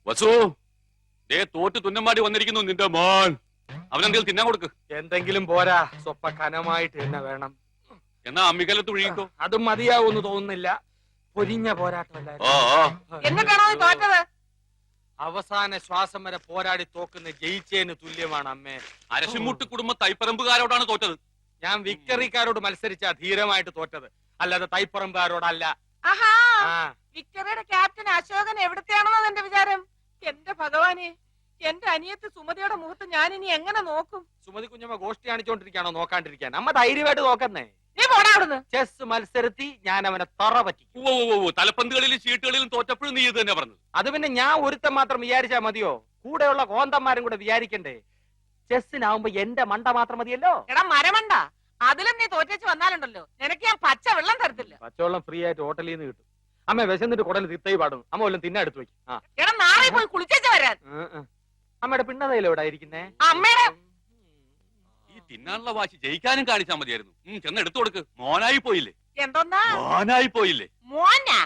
വസു, ദേ തോറ്റ് തുന്നമാടി വന്നിരിക്കുന്നു നിന്റെ മോൻ. അവനെന്തെങ്കിലും തിന്നാൻ കൊടുക്ക്. എന്തെങ്കിലും പോരാ, സ്വപ്പ കനമായിട്ട് തന്നെ വേണം. എന്നാ അമ്മികലത്ത് ഒഴുകിക്കോ. അതും മതിയാവൂന്ന് തോന്നുന്നില്ല. പൊരിഞ്ഞ ഓ പോരാട്ടമല്ലായിരുന്നു. ഓ. എന്നിട്ടാണോ നീ തോറ്റത്? അവസാന ശ്വാസം വരെ പോരാടി തോക്കുന്ന ജയിച്ചേന് തുല്യമാണ് അമ്മേ. അരശിമുട്ട് കുടുംബ തൈപ്പറമ്പുകാരോടാണ് തോറ്റത്. ഞാൻ വിക്ടറിക്കാരോട് മത്സരിച്ച ധീരമായിട്ട് തോറ്റത്, അല്ലാതെ തൈപ്പറമ്പുകാരോടല്ല. ആഹാ, ആ വിക്ടറിയുടെ ക്യാപ്റ്റൻ അശോകൻ എവിടത്തെയാണെന്നോ എന്റെ വിചാരം. എന്റെ ഭഗവാനെ, എന്റെ അനിയത്ത് സുമതിയുടെ മുഖത്ത് ഞാൻ ഇനി എങ്ങനെ നോക്കും? സുമതി കുഞ്ഞമ്മ ഗോഷ്ടി കാണിച്ചോണ്ടിരിക്കാണോ നോക്കാണ്ടിരിക്കാൻ? അമ്മ ധൈര്യമായിട്ട് നോക്കുന്നേ. നീ പോടാ അവിടുന്ന്. ചെസ് മത്സരത്തി ഞാൻ അവനെ തറ പറ്റിക്കും. ഓ തലപ്പന്തുകളിലും ചീട്ടുകളിലും തോറ്റപ്പോഴും നീ ഇത് തന്നെ പറഞ്ഞത്. അത് പിന്നെ ഞാൻ ഒരുത്തൻ മാത്രം വിചാരിച്ചാ മതിയോ? കൂടെയുള്ള കോന്തന്മാരും കൂടെ വിചാരിക്കണ്ടേ? ചെസ്സിനാവുമ്പോ എന്റെ മണ്ട മാത്രം മതിയല്ലോ. എടാ മരമണ്ട, അതിലും നീ തോറ്റേച്ച് വന്നാലുണ്ടല്ലോ, നിനക്ക് ഞാൻ പച്ച വെള്ളം തരത്തില്ല. പച്ചവെള്ളം ഫ്രീ ആയിട്ട് ഹോട്ടലിൽ നിന്ന് കിട്ടും. അമ്മ വിശന്നിട്ട് കുടൽ തിത്തൈ പാടും. അമ്മ വല്ലതും തിന്നെ എടുത്തു വെക്കും. ആ എടാ നാളെ പോയി കുളിച്ചേച്ച് വരാൻ. അമ്മയുടെ പിണ്ണതയില എവിടെ ഇരിക്കുന്നേ? അമ്മയുടെ ഈ തിന്നാനുള്ള വാശി ജയിക്കാനും കാണിച്ചാൽ മതിയായിരുന്നു. ചെന്ന് എടുത്തു കൊടുക്ക്. മോനായി പോയില്ലേ? എന്തോന്നാ മോനായി പോയില്ലേ? മോനാ?